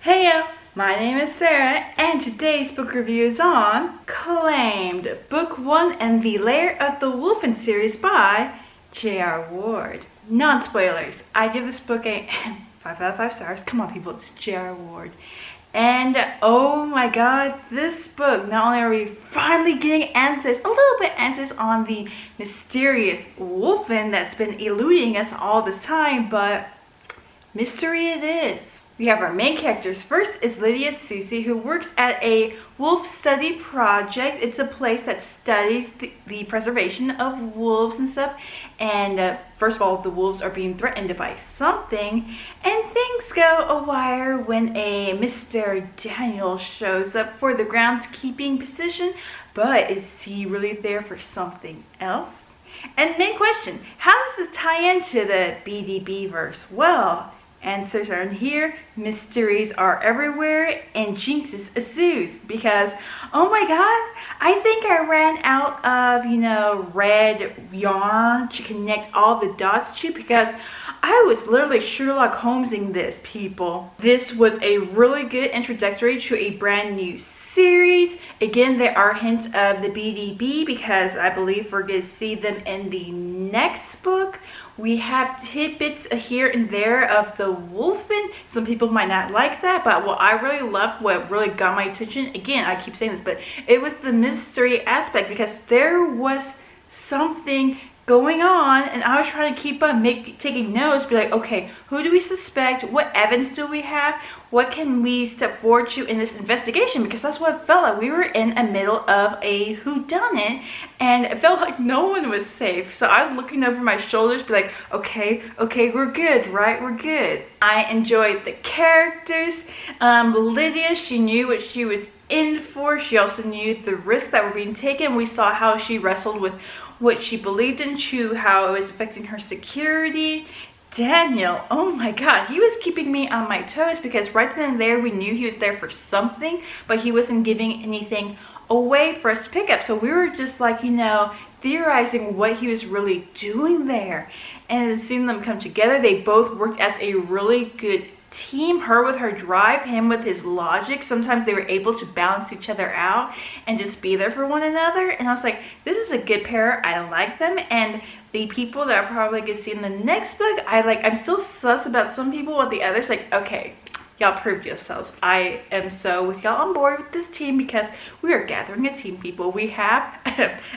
Heyo, my name is Sarah, and today's book review is on Claimed, Book 1 and the Lair of the Wolfen series by J.R. Ward. Non-spoilers, I give this book a 5 out of 5 stars. Come on people, it's J.R. Ward. And oh my god, this book, not only are we finally getting answers, a little bit answers on the mysterious Wolfen that's been eluding us all this time, but mystery it is. We have our main characters. First is Lydia Susie, who works at a wolf study project. It's a place that studies the preservation of wolves and stuff. And first of all, the wolves are being threatened by something. And things go awry when a Mr. Daniel shows up for the groundskeeping position. But is he really there for something else? And main question, how does this tie into the BDB verse? Well, answers are in here, mysteries are everywhere, and jinxes ensues because, oh my god, I think I ran out of, red yarn to connect all the dots to because I was literally Sherlock Holmesing this, people. This was a really good introductory to a brand new series. Again, there are hints of the BDB because I believe we're going to see them in the next book. We have tidbits here and there of the Wolfen. Some people might not like that, but what I really loved, what really got my attention, again, I keep saying this, but it was the mystery aspect because there was something going on and I was trying to keep up, taking notes, be like, okay, who do we suspect? What evidence do we have? What can we step forward to in this investigation? Because that's what it felt like. We were in the middle of a whodunit and it felt like no one was safe. So I was looking over my shoulders, be like, okay, we're good, right? We're good. I enjoyed the characters. Lydia, she knew what she was in for. She also knew the risks that were being taken. We saw how she wrestled with what she believed in, to how it was affecting her security. Daniel, oh my god, he was keeping me on my toes because right then and there we knew he was there for something, but he wasn't giving anything away for us to pick up. So we were just like, theorizing what he was really doing there. And seeing them come together, they both worked as a really good team, her with her drive, him with his logic. Sometimes they were able to balance each other out and just be there for one another. And I was like, this is a good pair. I like them. And the people that are probably going to see in the next book, I'm still sus about some people, with the others, like, okay, y'all proved yourselves. I am so with y'all on board with this team because we are gathering a team, people. We have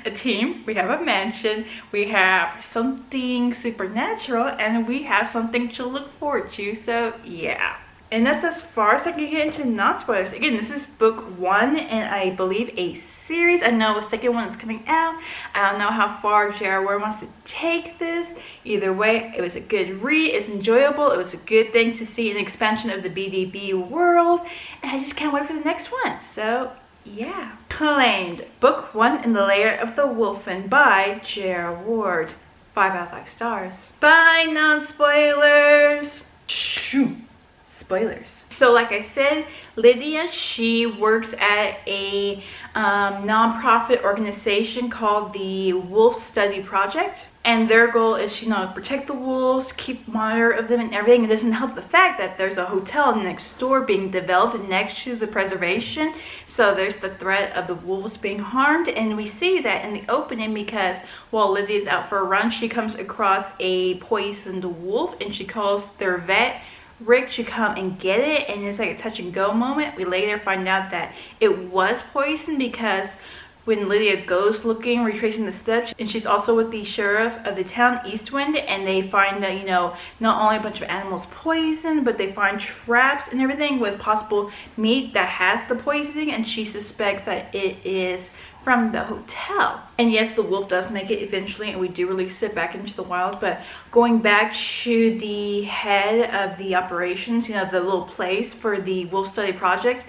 a team, we have a mansion, we have something supernatural, and we have something to look forward to. So yeah. And that's as far as I can get into non-spoilers. Again, this is book 1 and I believe a series. I know a second one is coming out. I don't know how far J.R. Ward wants to take this. Either way, it was a good read. It's enjoyable. It was a good thing to see an expansion of the BDB world. And I just can't wait for the next one. So yeah. Claimed, book 1 in the Lair of the Wolfen by J.R. Ward. 5 out of 5 stars. Bye, non-spoilers. Shoo. Spoilers. So like I said, Lydia, she works at a non-profit organization called the Wolf Study Project, and their goal is to protect the wolves, keep monitor of them and everything. It doesn't help the fact that there's a hotel next door being developed next to the preservation, so there's the threat of the wolves being harmed. And we see that in the opening because while Lydia's out for a run, she comes across a poisoned wolf and she calls their vet Rick to come and get it, and it's like a touch and go moment. We later find out that it was poisoned because when Lydia goes looking, retracing the steps, and she's also with the sheriff of the town, Eastwind, and they find that, not only a bunch of animals poisoned, but they find traps and everything with possible meat that has the poisoning, and she suspects that it is from the hotel. And yes, the wolf does make it eventually, and we do release it back into the wild. But going back to the head of the operations, the little place for the wolf study project,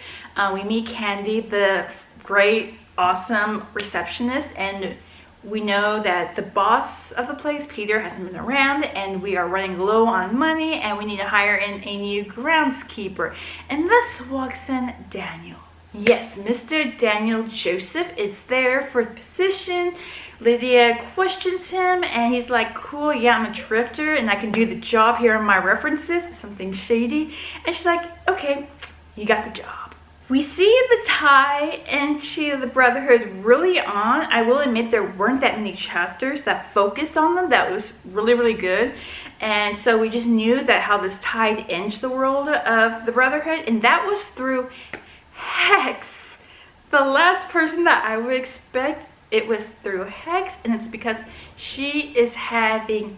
we meet Candy, the great, awesome receptionist, and we know that the boss of the place, Peter, hasn't been around, and we are running low on money, and we need to hire in a new groundskeeper. And thus walks in Daniel. Yes, Mr. Daniel Joseph is there for the position. Lydia questions him and he's like, cool, yeah, I'm a drifter and I can do the job. Here are my references, something shady. And she's like, okay, You got the job. We see the tie into the Brotherhood really on. I will admit there weren't that many chapters that focused on them. That was really, really good. And so we just knew that how this tied into the world of the Brotherhood. And that was through Hex. The last person that I would expect, it was through Hex. And it's because she is having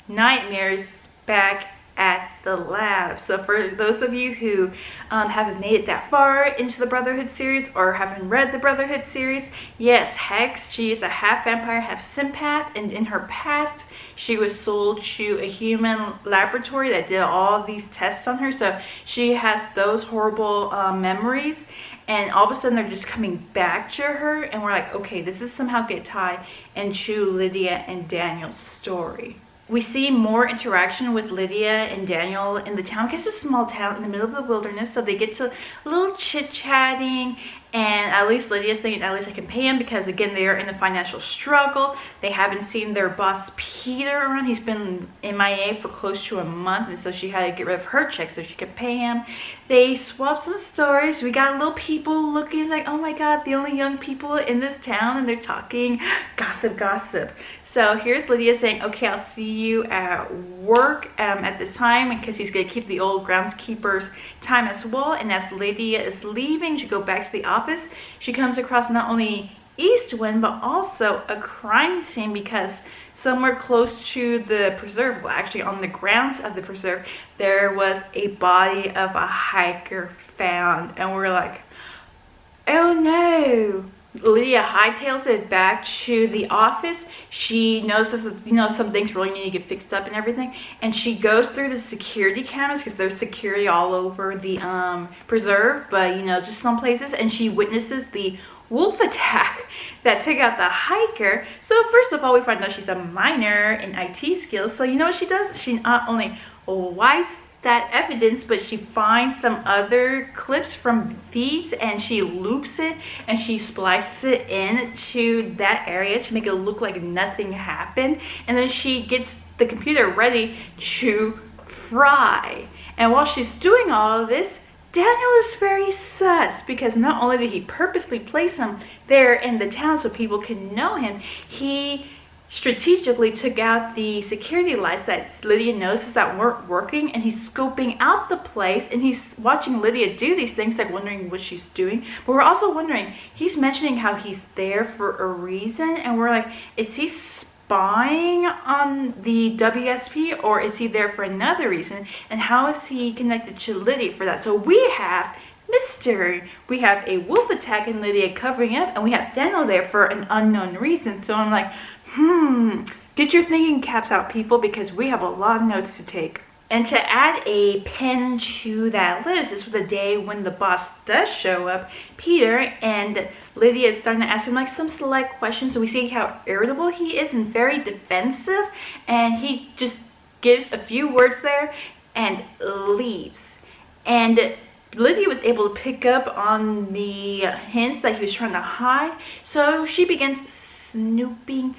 nightmares back at the lab. So for those of you who haven't made it that far into the Brotherhood series or haven't read the Brotherhood series, yes, Hex, she is a half vampire, half sympath, and in her past she was sold to a human laboratory that did all of these tests on her. So she has those horrible memories, and all of a sudden they're just coming back to her, and we're like, okay, this is somehow get tied into Lydia and Daniel's story. We see more interaction with Lydia and Daniel in the town, because it's a small town in the middle of the wilderness, so they get to a little chit-chatting, and at least Lydia's thinking, at least I can pay him, because again, they are in a financial struggle. They haven't seen their boss Peter around. He's been MIA for close to a month, and so she had to get rid of her check so she could pay him. They swapped some stories. We got little people looking like, oh my god, the only young people in this town, and they're talking gossip. So here's Lydia saying, okay, I'll see you at work at this time, because he's going to keep the old groundskeeper's time as well. And as Lydia is leaving to go back to the office, she comes across not only Eastwind, but also a crime scene, because somewhere close to the preserve, well actually on the grounds of the preserve, there was a body of a hiker found, and we're like, oh no. Lydia hightails it back to the office. She notices that, some things really need to get fixed up and everything, and she goes through the security cameras, because there's security all over the preserve, but just some places, and she witnesses the wolf attack that took out the hiker. So first of all, we find out she's a minor in IT skills. So you know what she does? She not only wipes that evidence, but she finds some other clips from feeds, and she loops it and she splices it into that area to make it look like nothing happened. And then she gets the computer ready to fry. And while she's doing all of this, Daniel is very sus, because not only did he purposely place him there in the town so people can know him, he strategically took out the security lights that Lydia notices that weren't working, and he's scoping out the place, and he's watching Lydia do these things, like wondering what she's doing. But we're also wondering, he's mentioning how he's there for a reason, and we're like, is he spying on the WSP, or is he there for another reason? And how is he connected to Lydia for that? So we have mystery. We have a wolf attack and Lydia covering up, and we have Daniel there for an unknown reason. So I'm like, get your thinking caps out, people, because we have a lot of notes to take. And to add a pin to that list is for the day when the boss does show up, Peter, and Lydia is starting to ask him like some select questions. So we see how irritable he is and very defensive, and he just gives a few words there and leaves. And Lydia was able to pick up on the hints that he was trying to hide, so she begins snooping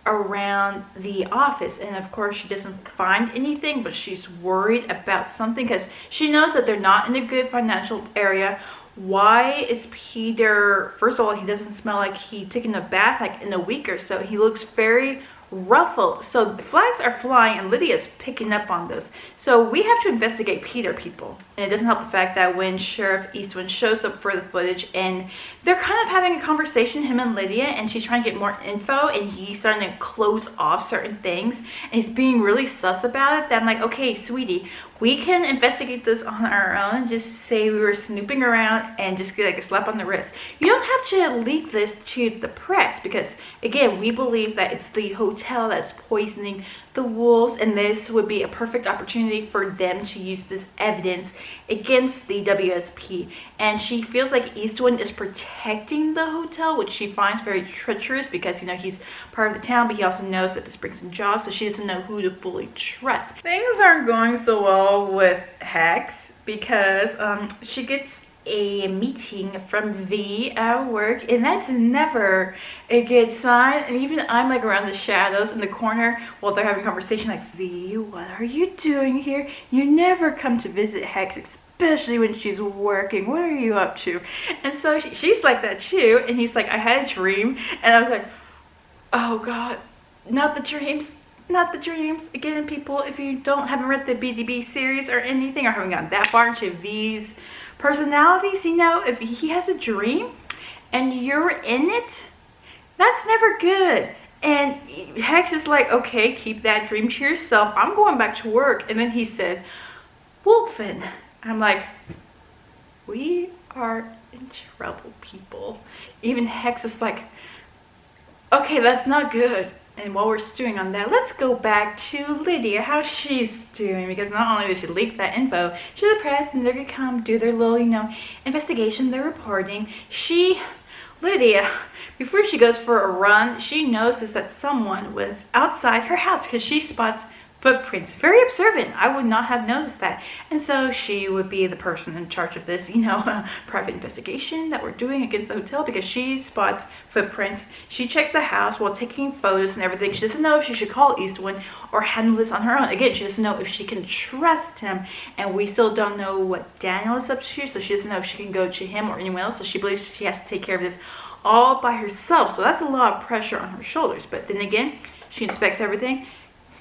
around the office, and of course she doesn't find anything, but she's worried about something, because she knows that they're not in a good financial area. Why is Peter, first of all, he doesn't smell like he taken a bath like in a week or so. He looks very ruffled. So the flags are flying, and Lydia's picking up on those. So we have to investigate Peter, people. And it doesn't help the fact that when Sheriff Eastwind shows up for the footage, and they're kind of having a conversation, him and Lydia, and she's trying to get more info, and he's starting to close off certain things, and he's being really sus about it. That I'm like, okay, sweetie, we can investigate this on our own. Just say we were snooping around and just get like a slap on the wrist. You don't have to leak this to the press, because again, we believe that it's the hotel that's poisoning the wolves, and this would be a perfect opportunity for them to use this evidence against the WSP. And she feels like Eastwind is protecting the hotel, which she finds very treacherous, because he's part of the town, but he also knows that this brings in jobs, so she doesn't know who to fully trust. Things aren't going so well with Hex, because she gets a meeting from V at work, and that's never a good sign. And even I'm like around the shadows in the corner while they're having a conversation, like, V, what are you doing here? You never come to visit Hex, especially when she's working. What are you up to? And so she's like that too. And he's like, I had a dream. And I was like, oh God, not the dreams. Not the dreams. Again, people, if you haven't read the BDB series or anything, or haven't gotten that far into V's personalities, you know, if he has a dream and you're in it, that's never good. And Hex is like, okay, keep that dream to yourself. I'm going back to work. And then he said, Wolfen. I'm like, we are in trouble, people. Even Hex is like, okay, that's not good. And while we're stewing on that, let's go back to Lydia, how she's doing. Because not only did she leak that info to the press, and they're going to come do their little, you know, investigation, they're reporting. Lydia, before she goes for a run, she notices that someone was outside her house because she spots footprints. Very observant. I would not have noticed that. And so she would be the person in charge of this, you know, private investigation that we're doing against the hotel, because she spots footprints. She checks the house while taking photos and everything. She doesn't know if she should call Eastwood or handle this on her own. Again, she doesn't know if she can trust him, and we still don't know what Daniel is up to, so she doesn't know if she can go to him or anyone else, so she believes she has to take care of this all by herself. So that's a lot of pressure on her shoulders. But then again, she inspects everything,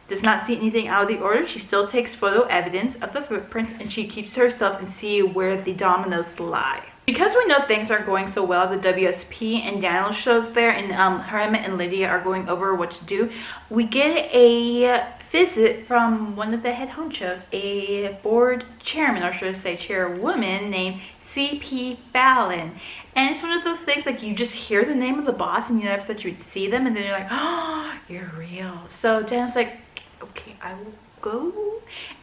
does not see anything out of the order. She still takes photo evidence of the footprints, and she keeps to herself and see where the dominoes lie. Because we know things aren't going so well at the WSP and Daniel shows there, and Herm and Lydia are going over what to do, we get a visit from one of the head honchos, a board chairman, or should I say chairwoman, named C.P. Fallon. And it's one of those things, like, you just hear the name of the boss and you never thought you would see them, and then you're like, oh, you're real. So Daniel's like, okay, I will go.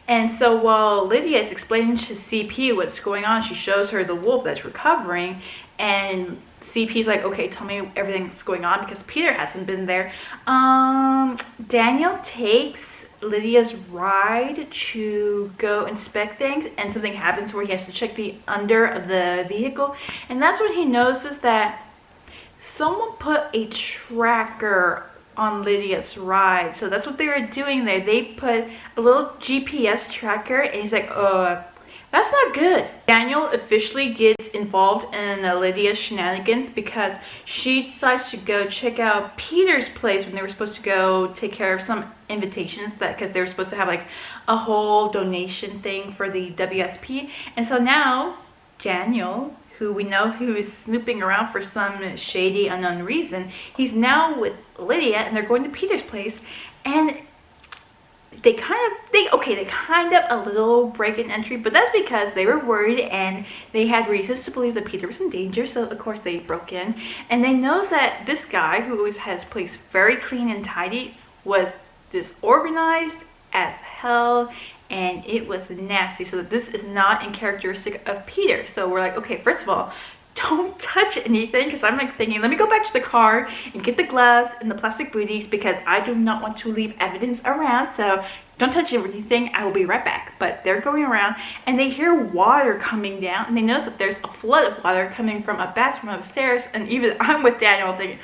And so while Lydia is explaining to CP what's going on, she shows her the wolf that's recovering, and CP's like, okay, tell me everything that's going on, because Peter hasn't been there. Daniel takes Lydia's ride to go inspect things, and something happens where he has to check the under of the vehicle, and that's when he notices that someone put a tracker on Lydia's ride. So that's what they were doing there. They put a little GPS tracker, and he's like, that's not good. Daniel officially gets involved in Lydia's shenanigans because she decides to go check out Peter's place when they were supposed to go take care of some invitations, because they were supposed to have like a whole donation thing for the WSP. And so now Daniel, who we know who is snooping around for some shady unknown reason, he's now with Lydia, and they're going to Peter's place, and they kind of a little break in entry, but that's because they were worried and they had reasons to believe that Peter was in danger, so of course they broke in. And they noticed that this guy, who always has his place very clean and tidy, was disorganized as hell, and it was nasty. So this is not in characteristic of Peter. So we're like, okay, first of all, don't touch anything, because I'm like thinking, let me go back to the car and get the gloves and the plastic booties, because I do not want to leave evidence around. So don't touch anything, I will be right back. But they're going around and they hear water coming down, and they notice that there's a flood of water coming from a bathroom upstairs. And even I'm with Daniel thinking,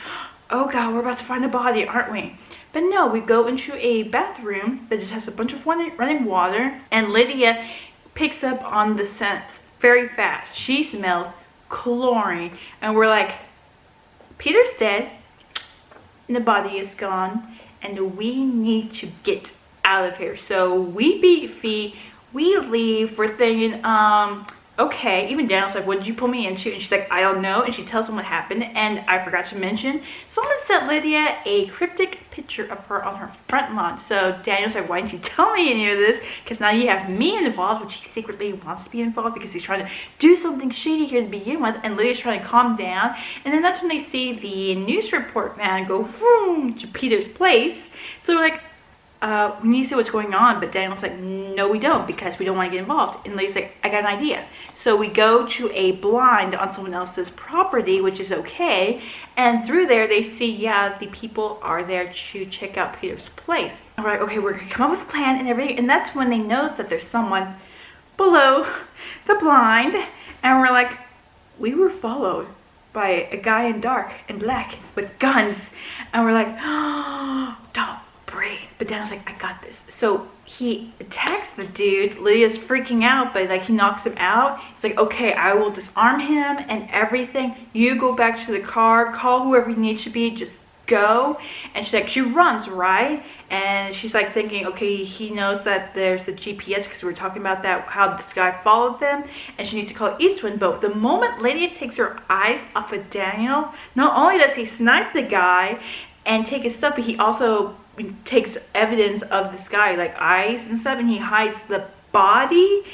oh God, we're about to find a body, aren't we? But no, we go into a bathroom that just has a bunch of running water, and Lydia picks up on the scent very fast. She smells chlorine, and we're like, Peter's dead and the body is gone, and we need to get out of here. So we beat Fee, we leave. We're thinking, okay. Even Daniel's like, what did you pull me into? And she's like, I don't know. And she tells him what happened. And I forgot to mention, someone sent Lydia a cryptic picture of her on her front lawn. So Daniel's like, why didn't you tell me any of this? Because now you have me involved, which he secretly wants to be involved because he's trying to do something shady here to begin with. And Lydia's trying to calm down. And then that's when they see the news report man go vroom to Peter's place. So we're like, we need to see what's going on. But Daniel's like, no, we don't, because we don't want to get involved. And Lydia's like, I got an idea. So we go to a blind on someone else's property, which is okay. And through there, they see, yeah, the people are there to check out Peter's place. And we're like, okay, we're going to come up with a plan and everything. And that's when they notice that there's someone below the blind. And we're like, we were followed by a guy in dark and black with guns. And we're like, oh, don't breathe. But Daniel's like, I got this. So he attacks the dude. Lydia's freaking out, but like he knocks him out. He's like, okay, I will disarm him and everything. You go back to the car, call whoever you need to be, just go. And she's like, she runs, right? And she's like thinking, okay, he knows that there's a GPS because we were talking about that, how this guy followed them, and she needs to call Eastwind. But the moment Lydia takes her eyes off of Daniel, not only does he snipe the guy and take his stuff, but he also takes evidence of this guy, like eyes and stuff, and he hides the body.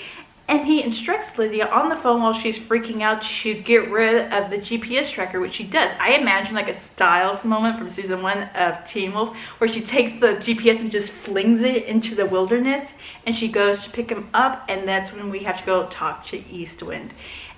And he instructs Lydia on the phone while she's freaking out to get rid of the GPS tracker, which she does. I imagine like a Styles moment from season 1 of Teen Wolf, where she takes the GPS and just flings it into the wilderness, and she goes to pick him up, and that's when we have to go talk to Eastwind.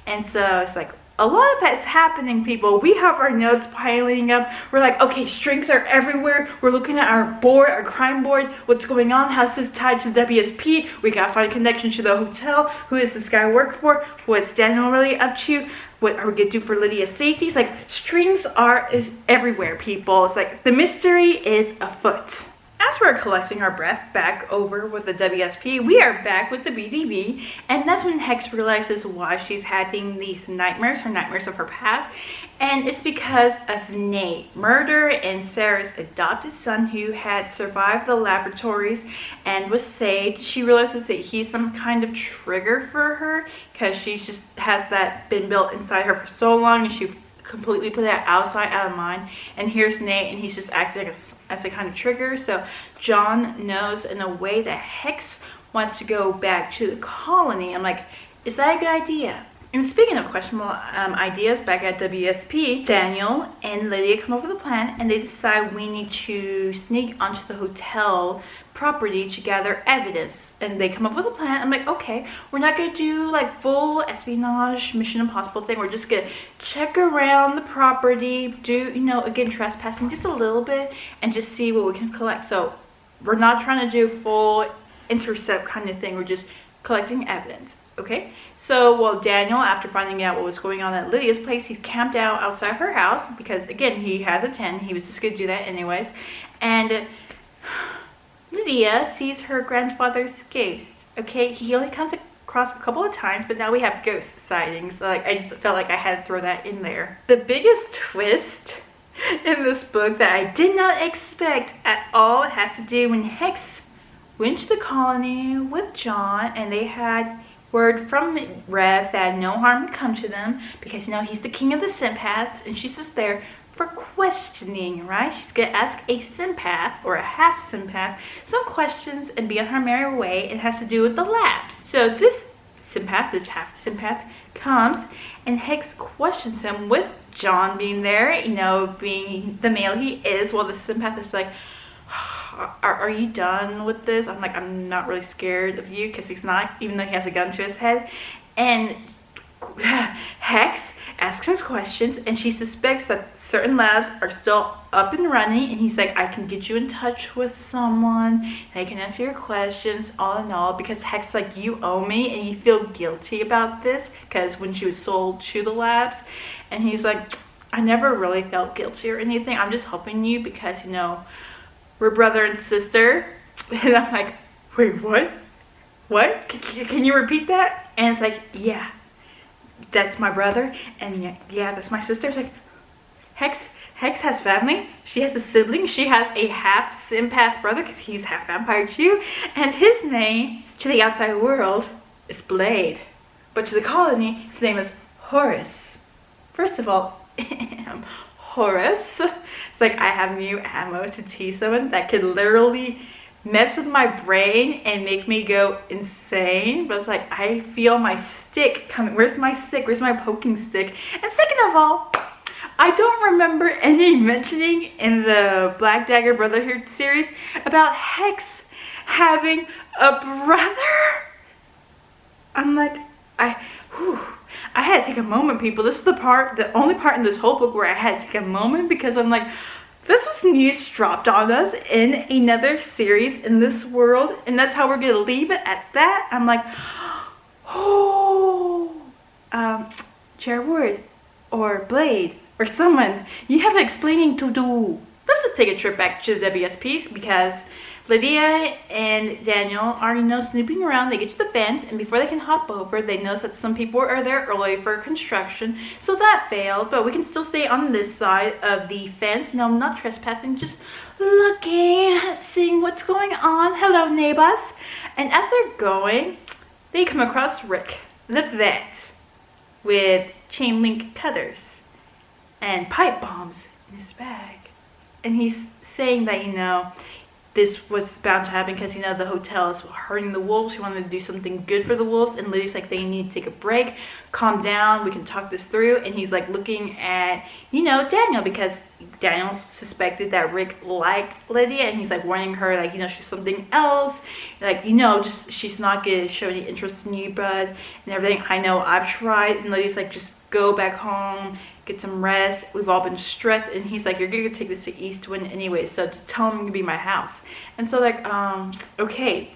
And so it's like, a lot of that's happening, people. We have our notes piling up. We're like, okay, strings are everywhere. We're looking at our board, our crime board. What's going on? How's this tied to WSP? We gotta find a connection to the hotel. Who does this guy work for? What's Daniel really up to? What are we gonna do for Lydia's safety? It's like, strings is everywhere, people. It's like, the mystery is afoot. As we're collecting our breath back over with the WSP, we are back with the BDB, and that's when Hex realizes why she's having these nightmares, her nightmares of her past, and it's because of Nate, Murder, and Sarah's adopted son who had survived the laboratories and was saved. She realizes that he's some kind of trigger for her because she just has that been built inside her for so long, and she completely put that outside out of mind. And here's Nate, and he's just acting as a kind of trigger. So John knows in a way that Hex wants to go back to the colony. I'm like, is that a good idea? And speaking of questionable ideas, back at WSP, Daniel and Lydia come up with a plan, and they decide we need to sneak onto the hotel property to gather evidence. And they come up with a plan. I'm like, okay, we're not gonna do like full espionage, Mission Impossible thing. We're just gonna check around the property, do, you know, again, trespassing just a little bit, and just see what we can collect. So we're not trying to do full intercept kind of thing. We're just collecting evidence. Okay, so well, Daniel, after finding out what was going on at Lydia's place, he's camped out outside her house because, again, he has a 10. He was just going to do that anyways. And Lydia sees her grandfather's ghost. Okay, he only comes across a couple of times, but now we have ghost sightings. Like, I just felt like I had to throw that in there. The biggest twist in this book that I did not expect at all has to do when Hex went to the colony with John, and they had word from Rev that no harm would come to them because, you know, he's the king of the sympaths, and she's just there for questioning, right? She's gonna ask a sympath or a half sympath some questions and be on her merry way. It has to do with the labs. So this sympath, this half sympath, comes, and Hex questions him with John being there, you know, being the male he is, while the sympath is like, are you done with this? I'm like, I'm not really scared of you, because he's not, even though he has a gun to his head. And Hex asks him questions, and she suspects that certain labs are still up and running, and he's like, I can get you in touch with someone, they can answer your questions, all in all, because Hex is like, you owe me, and you feel guilty about this, because when she was sold to the labs, and he's like, I never really felt guilty or anything, I'm just helping you because, you know, we're brother and sister. And I'm like, wait, what? What? Can you repeat that? And it's like, yeah, that's my brother. And yeah, that's my sister. It's like, Hex has family. She has a sibling. She has a half sympath brother because he's half vampire too. And his name to the outside world is Blade. But to the colony, his name is Horace. First of all, Horace. It's like, I have new ammo to tease someone that could literally mess with my brain and make me go insane. But it's like, I feel my stick coming. Where's my stick? Where's my poking stick? And second of all, I don't remember any mentioning in the Black Dagger Brotherhood series about Hex having a brother. I'm like, I had to take a moment, people. This is the only part in this whole book where I had to take a moment, because I'm like, this was news dropped on us in another series in this world, and that's how we're gonna leave it at that. I'm like, oh, J.R. Ward or Blade or someone. You have explaining to do. Let's just take a trip back to the WSPs because Lydia and Daniel are, snooping around. They get to the fence, and before they can hop over, they notice that some people are there early for construction. So that failed, but we can still stay on this side of the fence. Not trespassing, just looking, seeing what's going on. Hello, neighbors. And as they're going, they come across Rick, the vet, with chain link cutters and pipe bombs in his bag. And he's saying that, this was bound to happen because, the hotel is hurting the wolves. He wanted to do something good for the wolves. And Lydia's like, they need to take a break, calm down, we can talk this through. And he's like looking at, Daniel, because Daniel suspected that Rick liked Lydia. And he's like warning her, like, she's something else. Like, just she's not going to show any interest in you, bud, and everything. I know, I've tried. And Lydia's like, just go back home, get some rest. We've all been stressed. And he's like, you're gonna take this to Eastwind anyway, so just tell him to be my house. And so like, okay,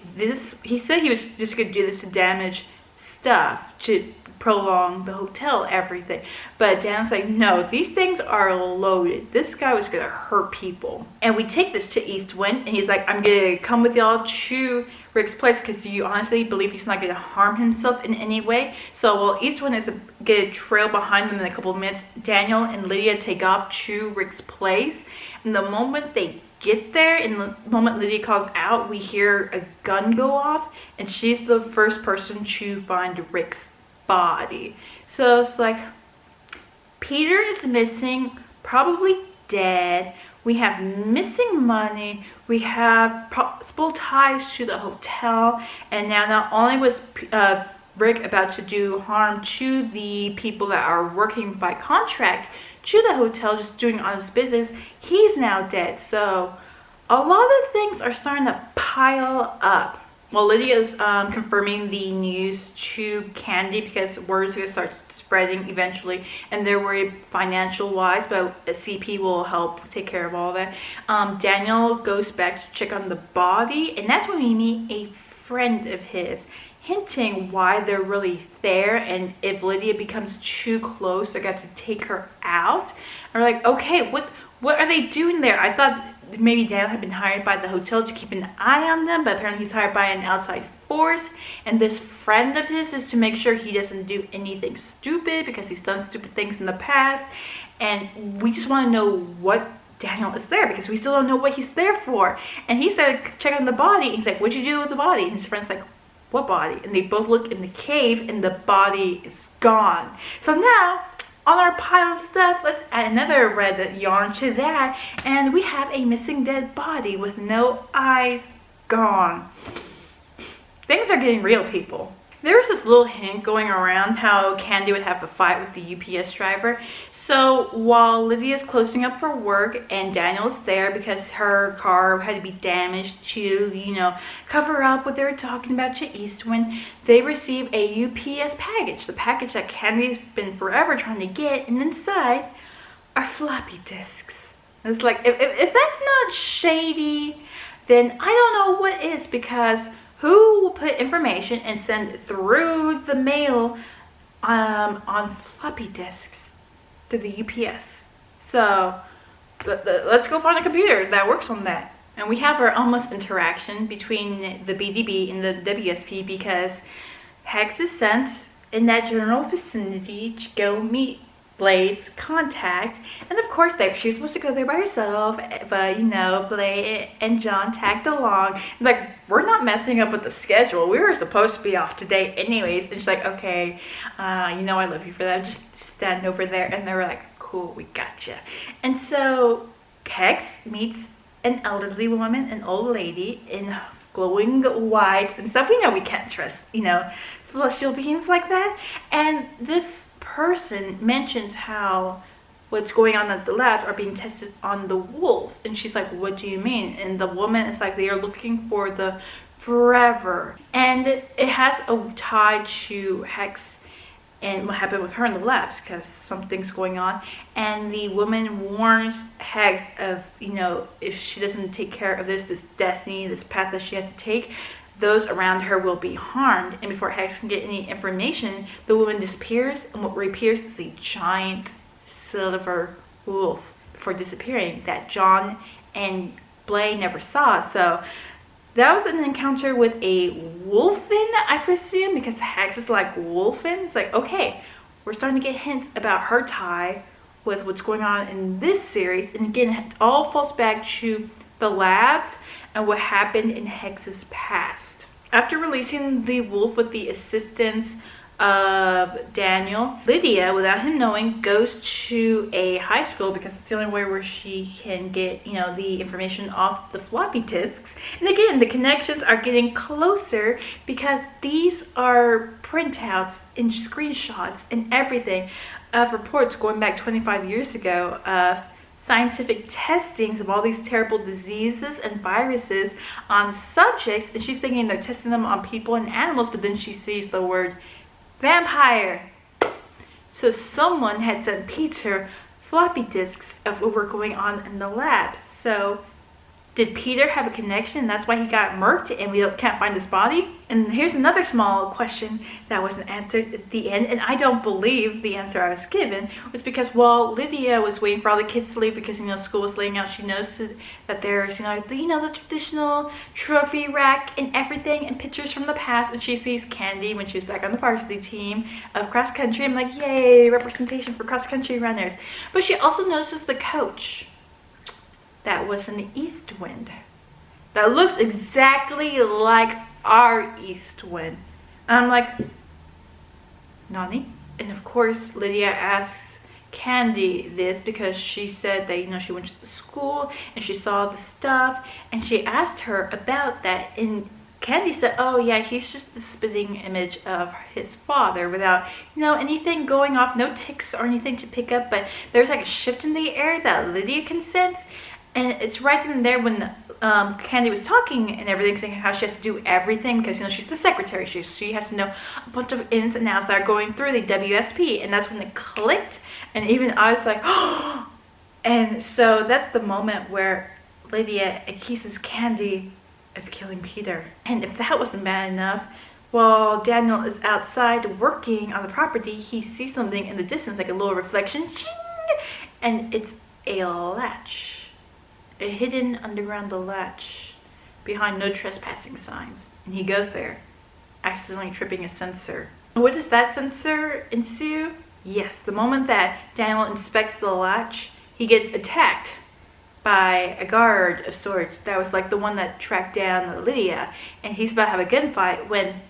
he said he was just gonna do this to damage stuff, to prolong the hotel, everything. But Dan's like, no, these things are loaded. This guy was gonna hurt people. And we take this to Eastwind, and he's like, I'm gonna come with y'all to Rick's place because you honestly believe he's not going to harm himself in any way. So while Eastwind is going to trail behind them in a couple of minutes, Daniel and Lydia take off to Rick's place. And the moment they get there, and the moment Lydia calls out, we hear a gun go off, and she's the first person to find Rick's body. So it's like, Peter is missing, probably dead. We have missing money. We have possible ties to the hotel. And now not only was Rick about to do harm to the people that are working by contract to the hotel, just doing honest business, he's now dead. So a lot of things are starting to pile up. Well, Lydia's confirming the news to Candy because word is going to start spreading eventually, and they're worried financial wise, but a CP will help take care of all that. Daniel goes back to check on the body, and that's when we meet a friend of his, hinting why they're really there, and if Lydia becomes too close, they're going to have to take her out. And we're like, okay, what are they doing there? I thought maybe Daniel had been hired by the hotel to keep an eye on them, but apparently he's hired by an outside force, and this friend of his is to make sure he doesn't do anything stupid because he's done stupid things in the past. And we just want to know what Daniel is there because we still don't know what he's there for. And he started checking the body. He's like, what'd you do with the body? And his friend's like, what body? And they both look in the cave, and the body is gone. So now, on our pile of stuff, let's add another red yarn to that, and we have a missing dead body with no eyes, gone. Things are getting real, people. There was this little hint going around how Candy would have a fight with the UPS driver. So while Lydia's closing up for work and Daniel's there because her car had to be damaged to, cover up what they were talking about to Eastwind, they receive a UPS package. The package that Candy's been forever trying to get, and inside are floppy disks. It's like, if that's not shady, then I don't know what is, because who will put information and send through the mail on floppy disks to the UPS? So let's go find a computer that works on that. And we have our almost interaction between the BDB and the WSP because Hex is sent in that general vicinity to go meet Blade's contact, and of course she was supposed to go there by herself, but Blade and John tagged along. Like, we're not messing up with the schedule, we were supposed to be off today anyways. And she's like, okay, I love you for that, just stand over there. And they were like, cool, we gotcha. And so Hex meets an elderly woman, an old lady in glowing white and stuff. We can't trust celestial beings like that. And this person mentions how what's going on at the lab are being tested on the wolves, and she's like, what do you mean? And the woman is like, they are looking for the forever, and it has a tie to Hex and what happened with her in the labs because something's going on. And the woman warns Hex of if she doesn't take care of this destiny, this path that she has to take, those around her will be harmed. And before Hex can get any information, the woman disappears, and what reappears is a giant silver wolf before disappearing that John and Blay never saw. So that was an encounter with a Wolfen, I presume, because Hex is like Wolfen. It's like, okay, we're starting to get hints about her tie with what's going on in this series. And again, it all falls back to the labs and what happened in Hex's past. After releasing the wolf with the assistance of Daniel, Lydia, without him knowing, goes to a high school because it's the only way where she can get, the information off the floppy disks. And again, the connections are getting closer because these are printouts and screenshots and everything of reports going back 25 years ago of scientific testings of all these terrible diseases and viruses on subjects. And she's thinking they're testing them on people and animals, but then she sees the word vampire. So someone had sent Peter floppy disks of what were going on in the lab. So did Peter have a connection, and that's why he got murked and we can't find his body? And here's another small question that wasn't answered at the end, and I don't believe the answer I was given was because while Lydia was waiting for all the kids to leave because school was laying out, she noticed that there's the traditional trophy rack and everything and pictures from the past, and she sees Candy when she was back on the varsity team of cross country. I'm like, yay, representation for cross country runners. But she also notices the coach that was an east wind that looks exactly like our east wind. I'm like, Nani? And of course Lydia asks Candy this because she said that she went to the school and she saw the stuff, and she asked her about that, and Candy said, oh yeah, he's just the spitting image of his father, without anything going off, no ticks or anything to pick up. But there's like a shift in the air that Lydia can sense. And it's right then and there when Candy was talking and everything, saying how she has to do everything because she's the secretary. She has to know a bunch of ins and outs that are going through the WSP, and that's when it clicked. And even I was like, oh! And so that's the moment where Lydia accuses Candy of killing Peter. And if that wasn't bad enough, while Daniel is outside working on the property, he sees something in the distance, like a little reflection, and it's a latch. A hidden underground latch behind no trespassing signs. And he goes there, accidentally tripping a sensor. What does that sensor ensue? Yes, the moment that Daniel inspects the latch, he gets attacked by a guard of sorts that was like the one that tracked down Lydia. And he's about to have a gunfight when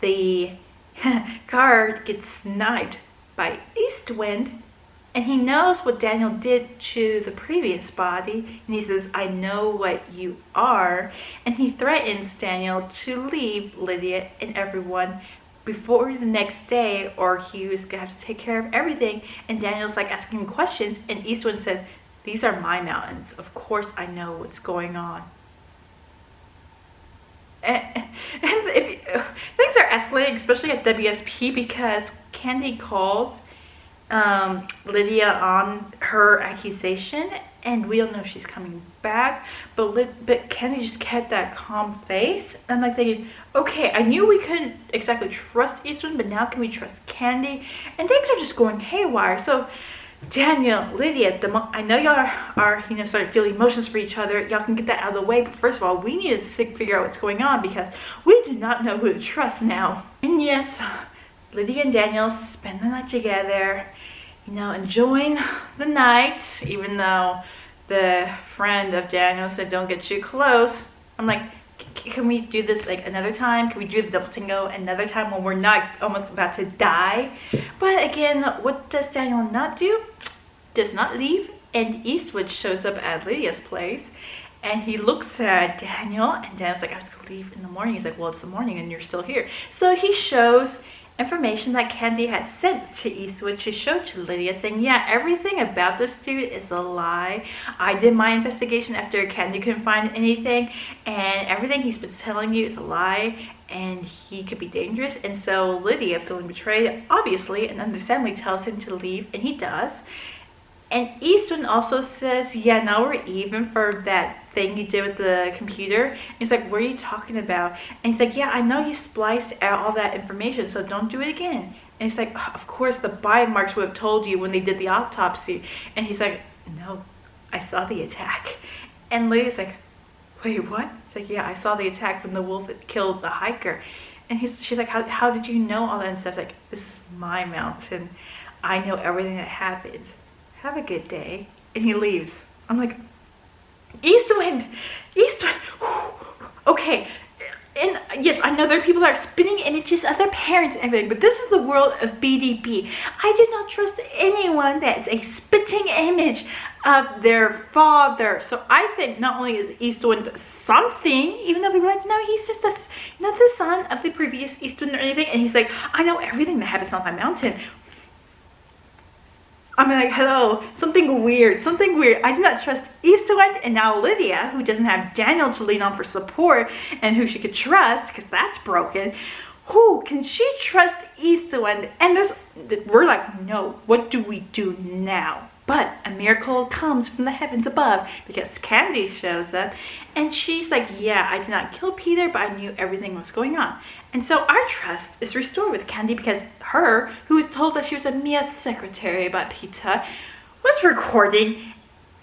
the guard gets sniped by Eastwind. And he knows what Daniel did to the previous body. And he says, I know what you are. And he threatens Daniel to leave Lydia and everyone before the next day, or he was going to have to take care of everything. And Daniel's like asking questions. And Eastwood said, these are my mountains. Of course I know what's going on. And things are escalating, especially at WSP, because Candy calls Lydia on her accusation, and we don't know if she's coming back, but Candy just kept that calm face. I'm like thinking, okay, I knew we couldn't exactly trust Eastwood, but now can we trust Candy? And things are just going haywire. So Daniel, Lydia, I know y'all are started feeling emotions for each other. Y'all can get that out of the way, but first of all, we need to figure out what's going on, because we do not know who to trust now. And yes, Lydia and Daniel spend the night together, enjoying the night, even though the friend of Daniel said don't get too close. I'm like, can we do this like another time? Can we do the double tango another time when we're not almost about to die? But again, what does Daniel not do? Does not leave. And Eastwood shows up at Lydia's place, and he looks at Daniel, and Daniel's like, I was gonna leave in the morning. He's like, well, it's the morning and you're still here. So he shows information that Candy had sent to Eastwood to show to Lydia, saying, yeah, everything about this dude is a lie. I did my investigation after Candy couldn't find anything, and everything he's been telling you is a lie, and he could be dangerous. And so Lydia, feeling betrayed, obviously and understandably, tells him to leave, and he does. And Eastwood also says, yeah, now we're even for that thing you did with the computer. And he's like, what are you talking about? And he's like, yeah, I know you spliced out all that information, so don't do it again. And he's like, oh, of course the bite marks would have told you when they did the autopsy. And he's like, no, I saw the attack. And Lydia's like, wait, what? He's like, yeah, I saw the attack when the wolf killed the hiker. And she's like, how did you know all that and stuff? Like, this is my mountain. I know everything that happened. Have a good day. And he leaves. I'm like, Eastwind! Okay. And yes, I know there are people that are spinning images of their parents and everything, but this is the world of BDP. I do not trust anyone that is a spitting image of their father. So I think not only is Eastwind something, even though people are like, no, he's just not the son of the previous Eastwind or anything. And he's like, I know everything that happens on my mountain. I'm like, hello, something weird. I do not trust Eastwind, and now Lydia, who doesn't have Daniel to lean on for support and who she could trust, because that's broken. Who can she trust Eastwind? And we're like, no, what do we do now? But a miracle comes from the heavens above because Candy shows up and she's like, yeah, I did not kill Peter, but I knew everything was going on. And so our trust is restored with Candy because her, who was told that she was a mere secretary by Peter, was recording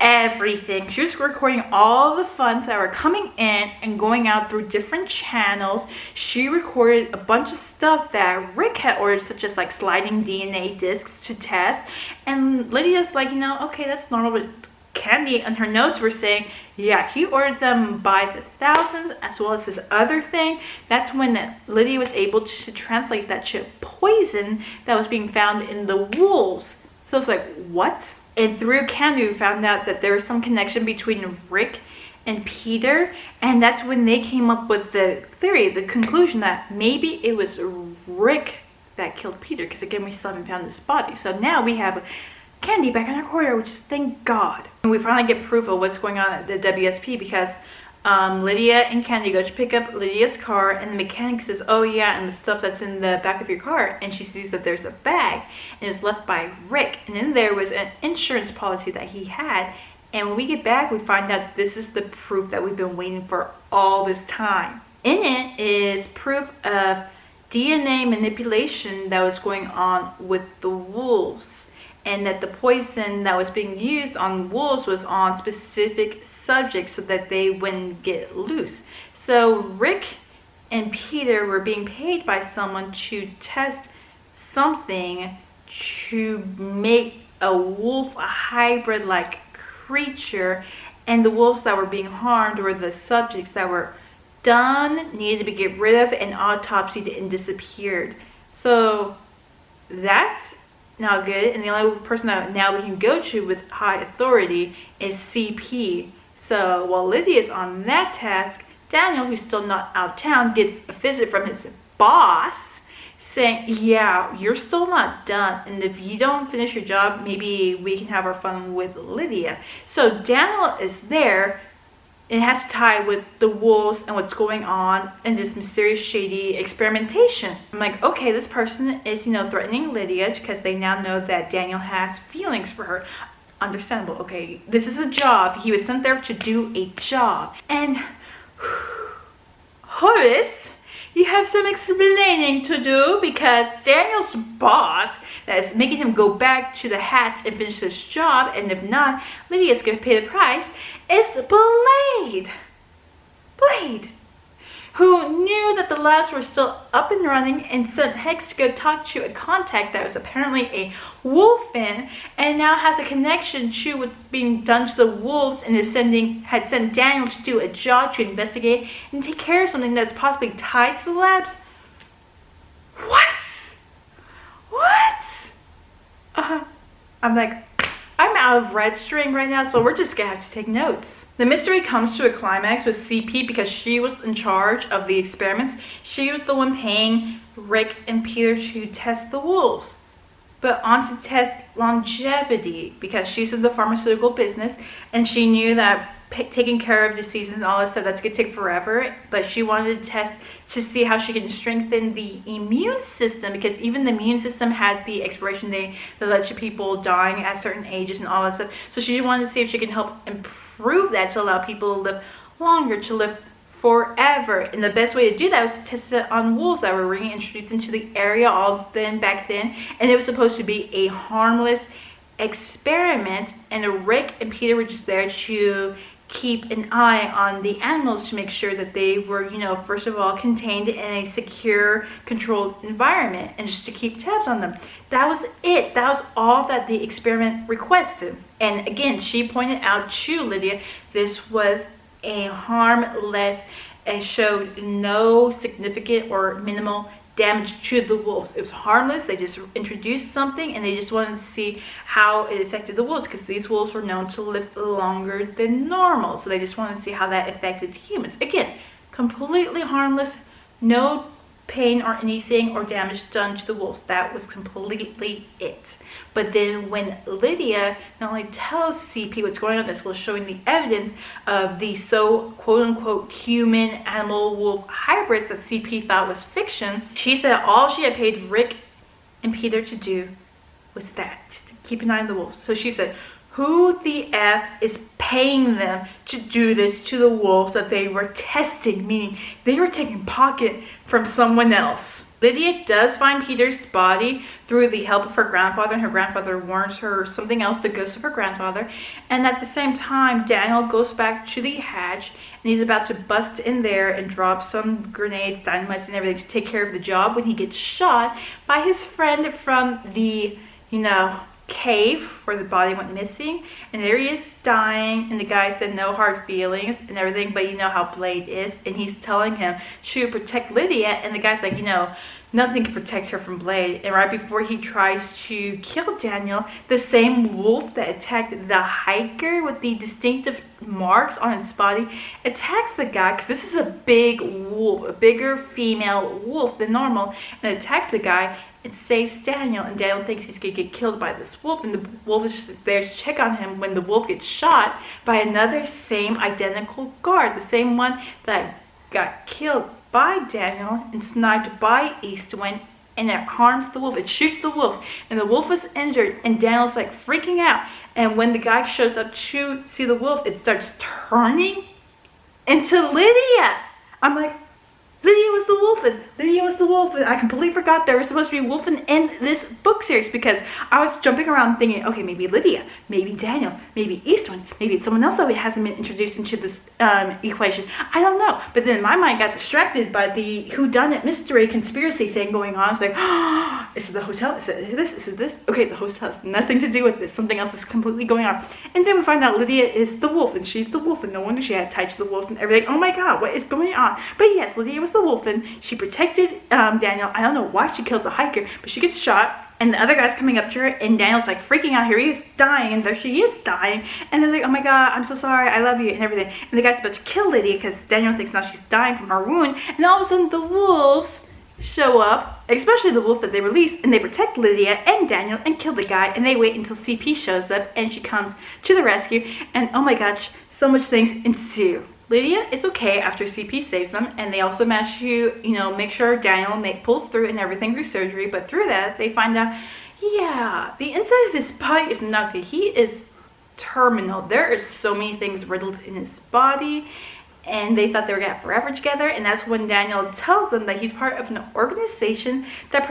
everything. She was recording all the funds that were coming in and going out through different channels. She recorded a bunch of stuff that Rick had ordered, such as like sliding DNA discs to test. And Lydia's like, okay, that's normal, but Candy and her notes were saying, yeah, he ordered them by the thousands, as well as this other thing. That's when Lydia was able to translate that to poison that was being found in the wolves. So it's like, what? And through Candy, we found out that there was some connection between Rick and Peter. And that's when they came up with the theory, the conclusion that maybe it was Rick that killed Peter. Because again, we still haven't found his body. So now we have Candy back in our corner, which is thank God. And we finally get proof of what's going on at the WSP because Lydia and Candy go to pick up Lydia's car, and the mechanic says, oh yeah, and the stuff that's in the back of your car, and she sees that there's a bag and it's left by Rick, and in there was an insurance policy that he had. And when we get back, we find out this is the proof that we've been waiting for all this time. In it is proof of DNA manipulation that was going on with the wolves, and that the poison that was being used on wolves was on specific subjects so that they wouldn't get loose. So Rick and Peter were being paid by someone to test something to make a wolf, a hybrid-like creature, and the wolves that were being harmed were the subjects that were done, needed to be get rid of, and autopsied and disappeared. So that's not good, and the only person that now we can go to with high authority is CP. So while Lydia's on that task, Daniel, who's still not out of town, gets a visit from his boss saying, yeah, you're still not done, and if you don't finish your job, maybe we can have our fun with Lydia. So Daniel is there. It has to tie with the wolves and what's going on in this mysterious, shady experimentation. I'm like, okay, this person is, threatening Lydia because they now know that Daniel has feelings for her. Understandable. Okay, this is a job. He was sent there to do a job. And Horace, you have some explaining to do because Daniel's boss that is making him go back to the hatch and finish this job, and if not, Lydia's going to pay the price, is Blade, who knew that the labs were still up and running and sent Hex to go talk to a contact that was apparently a Wolfen and now has a connection to what's being done to the wolves and had sent Daniel to do a job to investigate and take care of something that's possibly tied to the labs. What? I'm like, I'm out of red string right now, so we're just gonna have to take notes. The mystery comes to a climax with CP because she was in charge of the experiments. She was the one paying Rick and Peter to test the wolves, but on to test longevity because she's in the pharmaceutical business and she knew that taking care of diseases and all that stuff, that's going to take forever. But she wanted to test to see how she can strengthen the immune system, because even the immune system had the expiration date that led to people dying at certain ages and all that stuff. So she wanted to see if she can help improve that to allow people to live longer, to live forever. And the best way to do that was to test it on wolves that were reintroduced into the area back then. And it was supposed to be a harmless experiment. And Rick and Peter were just there to keep an eye on the animals to make sure that they were, first of all, contained in a secure, controlled environment, and just to keep tabs on them. That was it. That was all that the experiment requested. And again, she pointed out to Lydia, this was a harmless, it showed no significant or minimal damage to the wolves. It was harmless. They just introduced something, and they just wanted to see how it affected the wolves, because these wolves were known to live longer than normal. So they just wanted to see how that affected humans. Again, completely harmless, no pain or anything or damage done to the wolves. That was completely it. But then when Lydia not only tells CP what's going on, this was showing the evidence of the quote-unquote human animal wolf hybrids that CP thought was fiction, she said all she had paid Rick and Peter to do was that, just to keep an eye on the wolves. So she said, who the F is paying them to do this to the wolves that they were testing? Meaning they were taking pocket from someone else. Lydia does find Peter's body through the help of her grandfather, and her grandfather warns her something else, the ghost of her grandfather. And at the same time, Daniel goes back to the hatch, and he's about to bust in there and drop some grenades, dynamites, and everything to take care of the job when he gets shot by his friend from the, cave where the body went missing. And there he is dying, and the guy said no hard feelings and everything, but you know how Blade is, and he's telling him to protect Lydia, and the guy's like, nothing can protect her from Blade. And right before he tries to kill Daniel, the same wolf that attacked the hiker with the distinctive marks on his body attacks the guy, because this is a big wolf, a bigger female wolf than normal, and attacks the guy. It saves Daniel, and Daniel thinks he's going to get killed by this wolf, and the wolf is just there to check on him when the wolf gets shot by another same identical guard, the same one that got killed by Daniel and sniped by Eastwind, and it harms the wolf. It shoots the wolf, and the wolf is injured, and Daniel's like freaking out. And when the guy shows up to see the wolf, it starts turning into Lydia. I'm like, Lydia was the Wolfen. Lydia was the Wolfen. I completely forgot there was supposed to be Wolfen in this book series, because I was jumping around thinking, okay, maybe Lydia, maybe Daniel, maybe Eastwind, maybe it's someone else that hasn't been introduced into this equation. I don't know. But then my mind got distracted by the whodunit mystery conspiracy thing going on. I was like, oh, is it the hotel? Is it this? Is it this? Okay, the hotel has nothing to do with this. Something else is completely going on. And then we find out Lydia is the wolf, and she's the wolf, and no wonder she had tied to the wolves and everything. Oh my God, what is going on? But yes, Lydia was the Wolfen. She protected Daniel. I don't know why she killed the hiker, but she gets shot, and the other guy's coming up to her, and Daniel's like freaking out. Here he is dying, and there she is dying, and they're like, oh my God, I'm so sorry, I love you, and everything. And the guy's about to kill Lydia because Daniel thinks now she's dying from her wound, and all of a sudden the wolves show up, especially the wolf that they released, and they protect Lydia and Daniel and kill the guy, and they wait until CP shows up, and she comes to the rescue, and oh my gosh, so much things ensue. Lydia is okay after CP saves them, and they also manage to, make sure Daniel pulls through and everything through surgery, but through that, they find out, yeah, the inside of his body is not good. He is terminal. There are so many things riddled in his body, and they thought they were going to have forever together, and that's when Daniel tells them that he's part of an organization that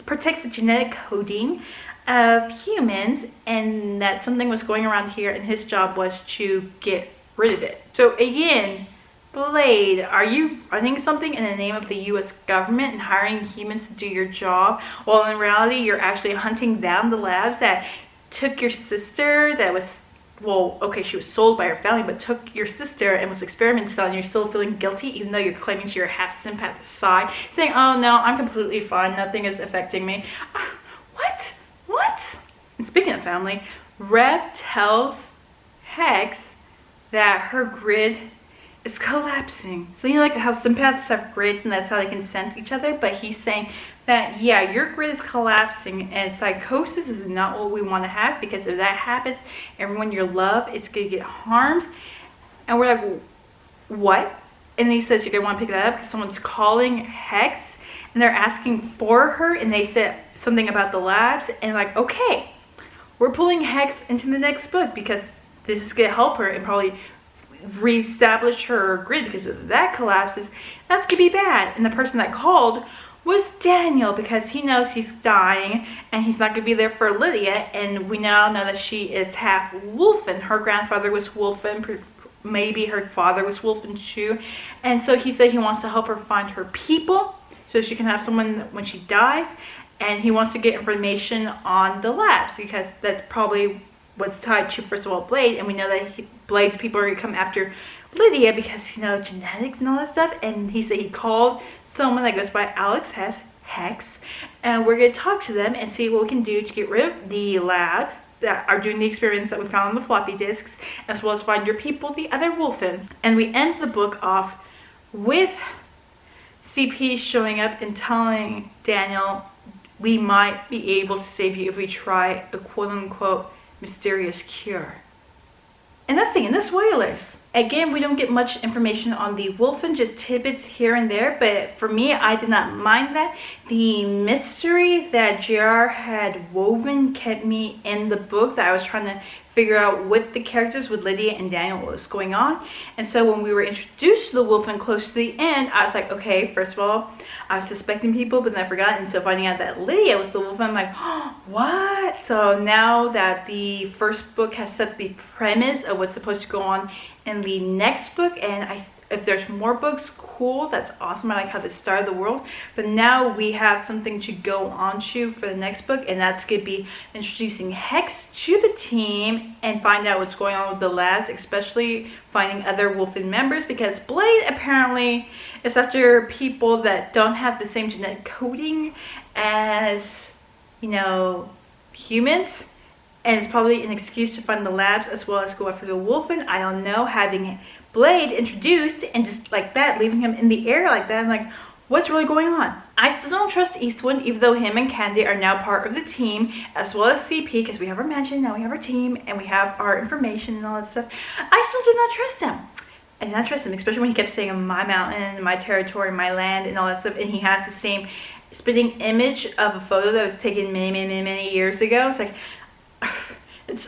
protects the genetic coding of humans, and that something was going around here, and his job was to get rid of it. So again, Blade, are you running something in the name of the US government and hiring humans to do your job, while in reality you're actually hunting down the labs that took your sister, that was, well, okay, she was sold by her family, but took your sister and was experimented on? You're still feeling guilty, even though you're claiming you're half sympathetic side, saying, oh no, I'm completely fine, nothing is affecting me. What? And speaking of family, Rev tells Hex that her grid is collapsing. So like how sympaths have grids, and that's how they can sense each other, but he's saying that, yeah, your grid is collapsing, and psychosis is not what we want to have, because if that happens, everyone you love is going to get harmed. And we're like, what? And he says, you're going to want to pick that up because someone's calling Hex and they're asking for her, and they said something about the labs, and like, okay, we're pulling Hex into the next book because this is going to help her and probably reestablish her grid, because if that collapses, that's going to be bad. And the person that called was Daniel, because he knows he's dying and he's not going to be there for Lydia, and we now know that she is half Wolfen. Her grandfather was Wolfen, maybe her father was Wolfen too, and so he said he wants to help her find her people so she can have someone when she dies, and he wants to get information on the labs because that's probably what's tied to, first of all, Blade, and we know that Blade's people are going to come after Lydia because, you know, genetics and all that stuff. And he said he called someone that goes by Alex Hex, and we're going to talk to them and see what we can do to get rid of the labs that are doing the experiments that we found on the floppy disks, as well as find your people, the other Wolfen. And we end the book off with CP showing up and telling Daniel, we might be able to save you if we try a quote-unquote mysterious cure. And that's the end of spoilers. Again, we don't get much information on the Wolfen, just tidbits here and there, but for me, I did not mind that. The mystery that JR had woven kept me in the book, that I was trying to figure out with the characters, with Lydia and Daniel, what was going on. And so when we were introduced to the Wolfen close to the end, I was like, okay, first of all, I was suspecting people, but then I forgot. And so finding out that Lydia was the Wolfen, I'm like, oh, what? So now that the first book has set the premise of what's supposed to go on in the next book, and if there's more books, cool, that's awesome. I like how they started the world, but now we have something to go on to for the next book, and that's going to be introducing Hex to the team and find out what's going on with the labs, especially finding other Wolfen members, because Blade apparently is after people that don't have the same genetic coding as, you know, humans. And it's probably an excuse to find the labs as well as go after the Wolfen. I don't know, having Blade introduced and just like that, leaving him in the air like that, I'm like, what's really going on? I still don't trust Eastwood, even though him and Candy are now part of the team, as well as CP, because we have our mansion, now we have our team, and we have our information and all that stuff. I still do not trust him. I did not trust him, especially when he kept saying my mountain, my territory, my land, and all that stuff, and he has the same spitting image of a photo that was taken many years ago. It's like,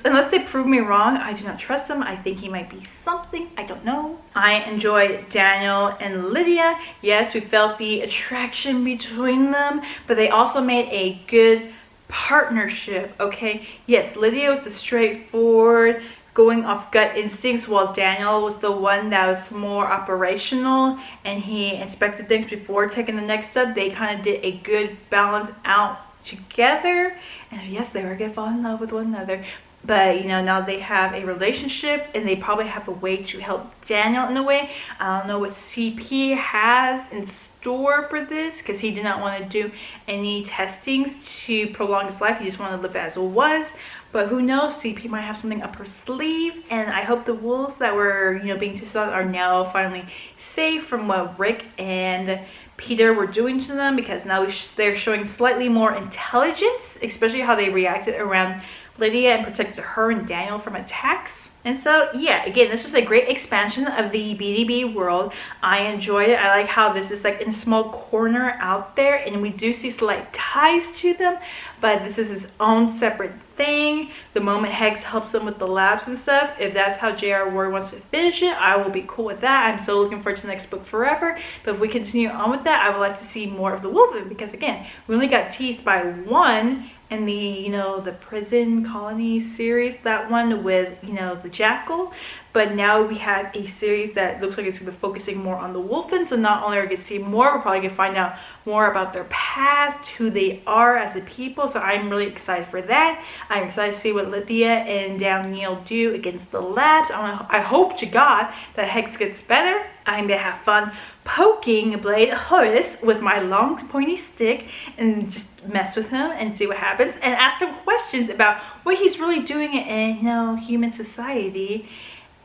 unless they prove me wrong, I do not trust him. I think he might be something. I don't know. I enjoyed Daniel and Lydia. Yes, we felt the attraction between them, but they also made a good partnership, okay? Yes, Lydia was the straightforward, going off gut instincts, while Daniel was the one that was more operational and he inspected things before taking the next step. They kind of did a good balance out together, and yes, they were gonna fall in love with one another, but you know, now they have a relationship and they probably have a way to help Daniel in a way. I don't know what CP has in store for this, because he did not want to do any testings to prolong his life. He just wanted to live as it was, but who knows, CP might have something up her sleeve. And I hope the wolves that were, you know, being tested are now finally safe from what Rick and Peter were doing to them, because now they're showing slightly more intelligence, especially how they reacted around Lydia and protected her and Daniel from attacks. And so, yeah, again, this was a great expansion of the BDB world. I enjoyed it. I like how this is like in a small corner out there, and we do see slight ties to them, but this is his own separate thing. The moment Hex helps them with the labs and stuff, if that's how J.R. Ward wants to finish it, I will be cool with that. I'm so looking forward to the next book forever. But if we continue on with that, I would like to see more of the Wolven, because again, we only got teased by one in the, you know, the prison colony series, that one with, you know, the jackal. But now we have a series that looks like it's going to be focusing more on the Wolfen. So not only are we going to see more, we're probably going to find out more about their past, who they are as a people. So I'm really excited for that. I'm excited to see what Lydia and Daniel do against the labs. I hope to God that Hex gets better. I'm going to have fun poking Blade Horace with my long pointy stick and just mess with him and see what happens, and ask him questions about what he's really doing in, you know, human society,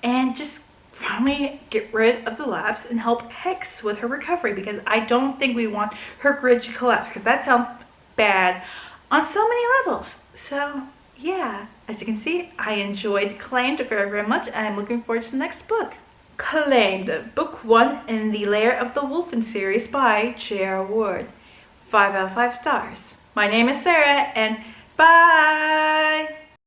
and just finally get rid of the labs and help Hex with her recovery, because I don't think we want her grid to collapse, because that sounds bad on so many levels. So yeah, as you can see, I enjoyed Claimed very much, and I'm looking forward to the next book. Claimed Book 1 in the Lair of the Wolfen series by J.R. Ward. 5 out of 5 stars. My name is Sarah, and bye!